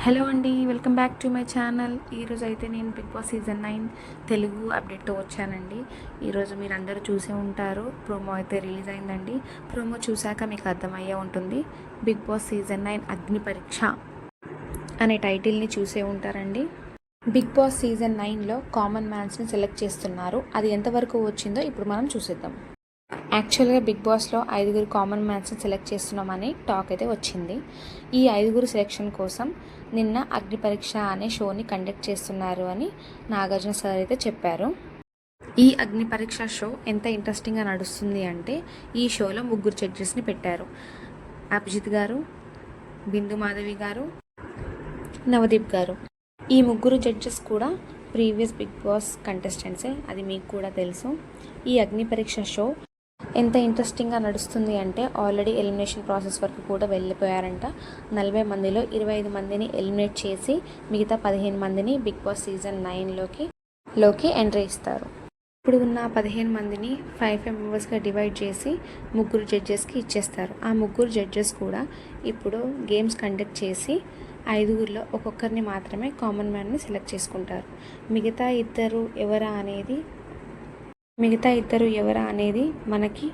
Hello అండి, welcome back to my channel. ఈరోజు అయితే నేను బిగ్ బాస్ సీజన్ 9 తెలుగు అప్డేట్తో వచ్చానండి. ఈరోజు మీరు అందరూ చూసే ఉంటారు, ప్రోమో అయితే రిలీజ్ అయిందండి. ప్రోమో చూశాక మీకు అర్థమయ్యే ఉంటుంది. బిగ్ బాస్ సీజన్ 9 అగ్ని పరీక్ష అనే టైటిల్ని చూసే ఉంటారండి. బిగ్ బాస్ సీజన్ 9లో కామన్ మ్యాన్స్ని సెలెక్ట్ చేస్తున్నారు. అది ఎంతవరకు వచ్చిందో ఇప్పుడు మనం చూసేద్దాం. యాక్చువల్గా బిగ్ బాస్లో 5 కామన్ మ్యాన్స్ని సెలెక్ట్ చేస్తున్నామని టాక్ అయితే వచ్చింది. ఈ 5 సెలెక్షన్ కోసం నిన్న అగ్ని పరీక్ష అనే షోని కండక్ట్ చేస్తున్నారు అని నాగార్జున సార్ అయితే చెప్పారు. ఈ అగ్ని పరీక్ష షో ఎంత ఇంట్రెస్టింగ్గా నడుస్తుంది అంటే, ఈ షోలో 3 జడ్జెస్ని పెట్టారు. అభిజిత్ గారు, బిందు మాధవి గారు, నవదీప్ గారు. ఈ 3 జడ్జెస్ కూడా ప్రీవియస్ బిగ్ బాస్ కంటెస్టెంట్సే, అది మీకు కూడా తెలుసు. ఈ అగ్ని పరీక్ష షో ఎంత ఇంట్రెస్టింగ్గా నడుస్తుంది అంటే, ఆల్రెడీ ఎలిమినేషన్ ప్రాసెస్ వరకు కూడా వెళ్ళిపోయారంట. 40 మందిలో 25 మందిని ఎలిమినేట్ చేసి మిగతా 15 మందిని బిగ్ బాస్ సీజన్ 9లోకి ఎంట్రీ ఇస్తారు. ఇప్పుడు ఉన్న 15 మందిని 5 మెంబర్స్గా డివైడ్ చేసి 3 జడ్జెస్కి ఇచ్చేస్తారు. ఆ 3 జడ్జెస్ కూడా ఇప్పుడు గేమ్స్ కండక్ట్ చేసి 5లో ఒక్కొక్కరిని మాత్రమే కామన్ మ్యాన్ని సెలెక్ట్ చేసుకుంటారు. మిగతా ఇద్దరు ఎవరా అనేది మనకి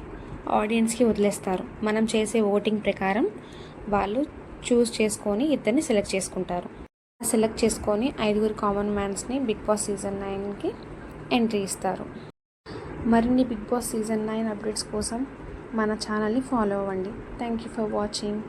ఆడియన్స్కి వదిలేస్తారు. మనం చేసే ఓటింగ్ ప్రకారం వాళ్ళు చూస్ చేసుకొని ఇద్దరిని సెలెక్ట్ చేసుకుంటారు. సెలెక్ట్ చేసుకొని 5 కామన్ మ్యాన్స్ని బిగ్ బాస్ సీజన్ 9కి ఎంట్రీ ఇస్తారు. మరిన్ని బిగ్ బాస్ సీజన్ 9 అప్డేట్స్ కోసం మన ఛానల్ని ఫాలో అవ్వండి. Thank you for watching.